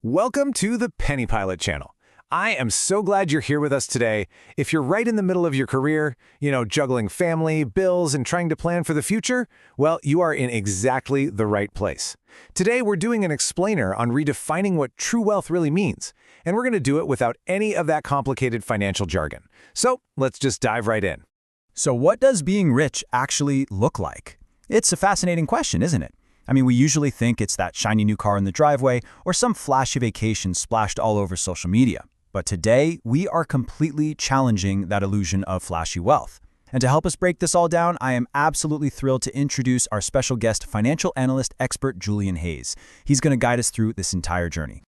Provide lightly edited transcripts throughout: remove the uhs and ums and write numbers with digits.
Welcome to the Penny Pilot channel. I am so glad you're here with us today. If you're right in the middle of your career, juggling family, bills, and trying to plan for the future, well, you are in exactly the right place. Today, we're doing an explainer on redefining what true wealth really means, and we're going to do it without any of that complicated financial jargon. So let's just dive right in. So what does being rich actually look like? It's a fascinating question, isn't it? I mean, we usually think it's that shiny new car in the driveway or some flashy vacation splashed all over social media. But today, we are completely challenging that illusion of flashy wealth. And to help us break this all down, I am absolutely thrilled to introduce our special guest, financial analyst expert Julian Hayes. He's going to guide us through this entire journey.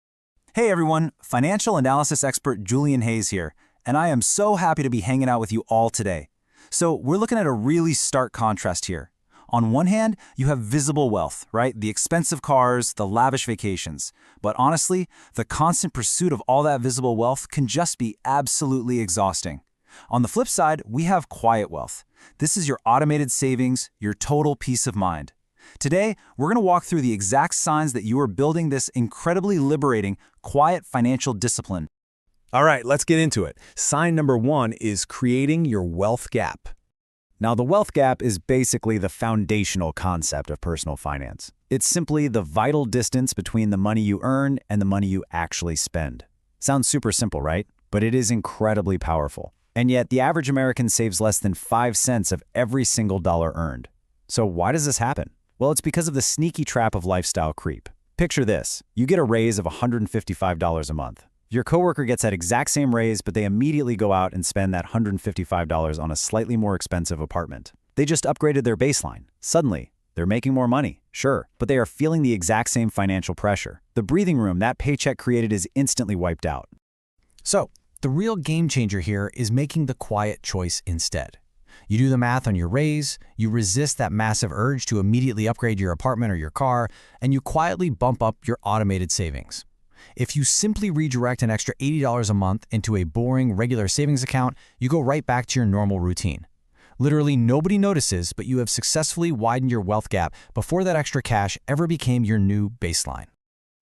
Hey everyone, financial analysis expert Julian Hayes here, and I am so happy to be hanging out with you all today. So we're looking at a really stark contrast here. On one hand, you have visible wealth, right? The expensive cars, the lavish vacations. But honestly, the constant pursuit of all that visible wealth can just be absolutely exhausting. On the flip side, we have quiet wealth. This is your automated savings, your total peace of mind. Today, we're going to walk through the exact signs that you are building this incredibly liberating, quiet financial discipline. All right, let's get into it. Sign number one is creating your wealth gap. Now, the wealth gap is basically the foundational concept of personal finance. It's simply the vital distance between the money you earn and the money you actually spend. Sounds super simple, right? But it is incredibly powerful. And yet, the average American saves less than 5 cents of every single dollar earned. So why does this happen? Well, it's because of the sneaky trap of lifestyle creep. Picture this. You get a raise of $155 a month. Your coworker gets that exact same raise, but they immediately go out and spend that $155 on a slightly more expensive apartment. They just upgraded their baseline. Suddenly, they're making more money, sure, but they are feeling the exact same financial pressure. The breathing room that paycheck created is instantly wiped out. So, the real game changer here is making the quiet choice instead. You do the math on your raise, you resist that massive urge to immediately upgrade your apartment or your car, and you quietly bump up your automated savings. If you simply redirect an extra $80 a month into a boring, regular savings account, you go right back to your normal routine. Literally nobody notices, but you have successfully widened your wealth gap before that extra cash ever became your new baseline.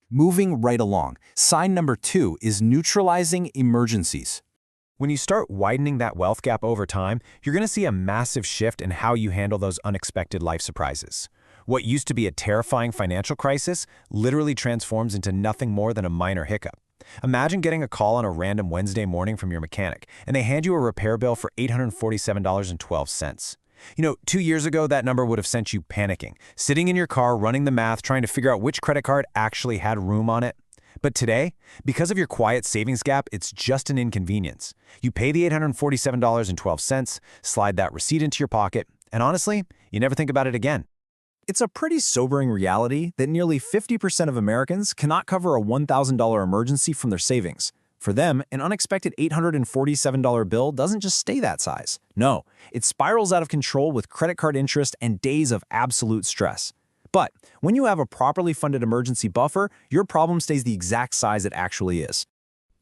Moving right along, sign number two is neutralizing emergencies. When you start widening that wealth gap over time, you're going to see a massive shift in how you handle those unexpected life surprises. What used to be a terrifying financial crisis literally transforms into nothing more than a minor hiccup. Imagine getting a call on a random Wednesday morning from your mechanic, and they hand you a repair bill for $847.12. 2 years ago, that number would have sent you panicking, sitting in your car running the math, trying to figure out which credit card actually had room on it. But today, because of your quiet savings gap, it's just an inconvenience. You pay the $847.12, slide that receipt into your pocket, and honestly, you never think about it again. It's a pretty sobering reality that nearly 50% of Americans cannot cover a $1,000 emergency from their savings. For them, an unexpected $847 bill doesn't just stay that size. No, it spirals out of control with credit card interest and days of absolute stress. But when you have a properly funded emergency buffer, your problem stays the exact size it actually is.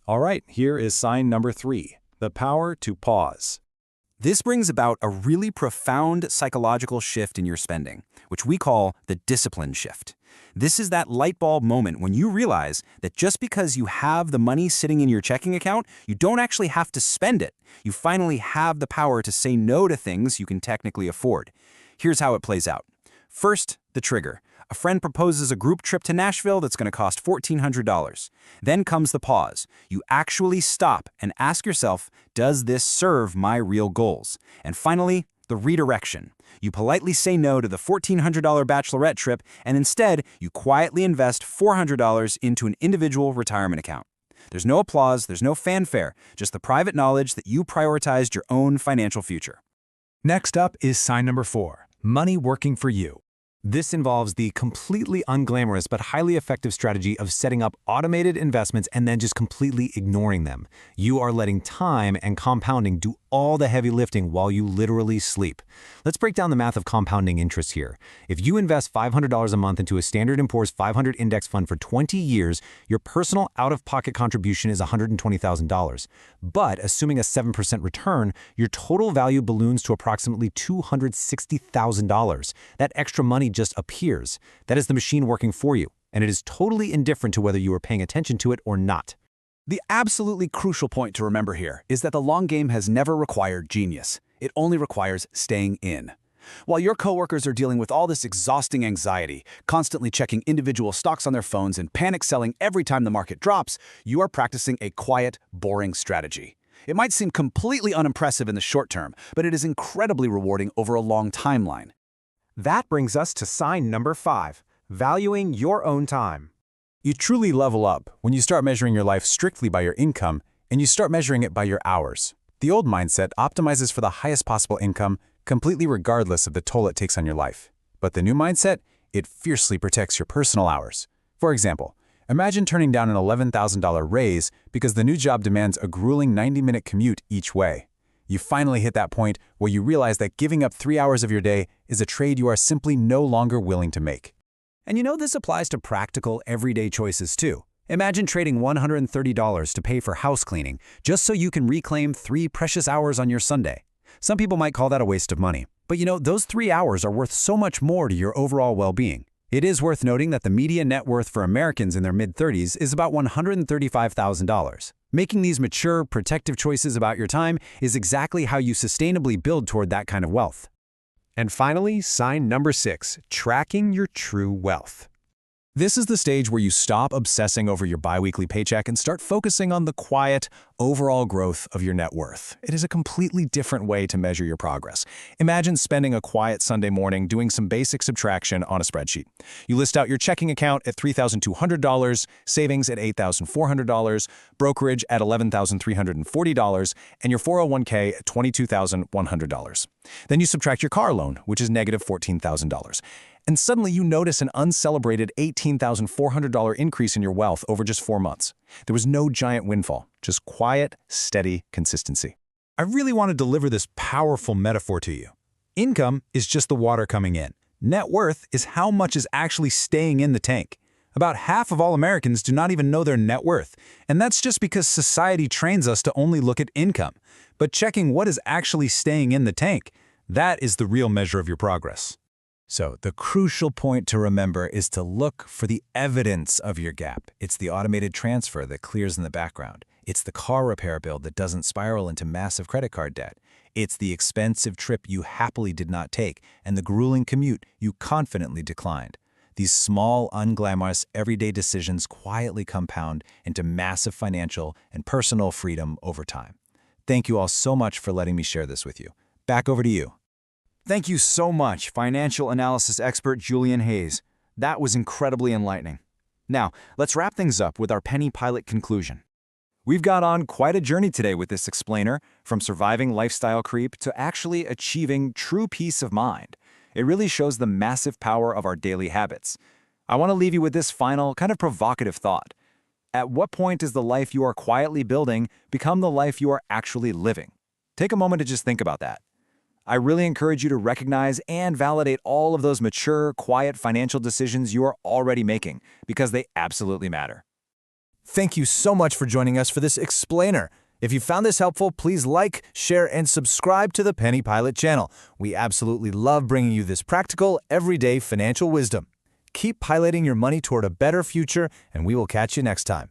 All right, here is sign number three, the power to pause. This brings about a really profound psychological shift in your spending, which we call the discipline shift. This is that light bulb moment when you realize that just because you have the money sitting in your checking account, you don't actually have to spend it. You finally have the power to say no to things you can technically afford. Here's how it plays out. First, the trigger. A friend proposes a group trip to Nashville that's going to cost $1,400. Then comes the pause. You actually stop and ask yourself, does this serve my real goals? And finally, the redirection. You politely say no to the $1,400 bachelorette trip, and instead, you quietly invest $400 into an individual retirement account. There's no applause, there's no fanfare, just the private knowledge that you prioritized your own financial future. Next up is sign number four, money working for you. This involves the completely unglamorous but highly effective strategy of setting up automated investments and then just completely ignoring them. You are letting time and compounding do all the heavy lifting while you literally sleep. Let's break down the math of compounding interest here. If you invest $500 a month into a Standard & Poor's 500 index fund for 20 years, your personal out-of-pocket contribution is $120,000. But assuming a 7% return, your total value balloons to approximately $260,000. That extra money just appears. That is the machine working for you. and it is totally indifferent to whether you are paying attention to it or not. The absolutely crucial point to remember here is that the long game has never required genius. It only requires staying in. While your coworkers are dealing with all this exhausting anxiety, constantly checking individual stocks on their phones and panic selling every time the market drops, you are practicing a quiet, boring strategy. It might seem completely unimpressive in the short term, but it is incredibly rewarding over a long timeline. That brings us to sign number 5, valuing your own time. You truly level up when you start measuring your life strictly by your income and you start measuring it by your hours. The old mindset optimizes for the highest possible income, completely regardless of the toll it takes on your life. But the new mindset, it fiercely protects your personal hours. For example, imagine turning down an $11,000 raise because the new job demands a grueling 90-minute commute each way. You finally hit that point where you realize that giving up 3 hours of your day is a trade you are simply no longer willing to make. And you know this applies to practical, everyday choices too. Imagine trading $130 to pay for house cleaning just so you can reclaim 3 precious hours on your Sunday. Some people might call that a waste of money. But you know, those 3 hours are worth so much more to your overall well-being. It is worth noting that the median net worth for Americans in their mid-30s is about $135,000. Making these mature, protective choices about your time is exactly how you sustainably build toward that kind of wealth. And finally, sign number 6, tracking your true wealth. This is the stage where you stop obsessing over your biweekly paycheck and start focusing on the quiet, overall growth of your net worth. It is a completely different way to measure your progress. Imagine spending a quiet Sunday morning doing some basic subtraction on a spreadsheet. You list out your checking account at $3,200, savings at $8,400, brokerage at $11,340, and your 401k at $22,100. Then you subtract your car loan, which is negative $14,000. And suddenly you notice an uncelebrated $18,400 increase in your wealth over just 4 months. There was no giant windfall, just quiet, steady consistency. I really want to deliver this powerful metaphor to you. Income is just the water coming in. Net worth is how much is actually staying in the tank. About half of all Americans do not even know their net worth, and that's just because society trains us to only look at income. But checking what is actually staying in the tank, that is the real measure of your progress. So the crucial point to remember is to look for the evidence of your gap. It's the automated transfer that clears in the background. It's the car repair bill that doesn't spiral into massive credit card debt. It's the expensive trip you happily did not take and the grueling commute you confidently declined. These small, unglamorous, everyday decisions quietly compound into massive financial and personal freedom over time. Thank you all so much for letting me share this with you. Back over to you. Thank you so much, financial analysis expert Julian Hayes. That was incredibly enlightening. Now, let's wrap things up with our penny pilot conclusion. We've got on quite a journey today with this explainer, from surviving lifestyle creep to actually achieving true peace of mind. It really shows the massive power of our daily habits. I want to leave you with this final, kind of provocative thought. At what point does the life you are quietly building become the life you are actually living? Take a moment to just think about that. I really encourage you to recognize and validate all of those mature, quiet financial decisions you are already making, because they absolutely matter. Thank you so much for joining us for this explainer. If you found this helpful, please like, share, and subscribe to the Penny Pilot channel. We absolutely love bringing you this practical, everyday financial wisdom. Keep piloting your money toward a better future, and we will catch you next time.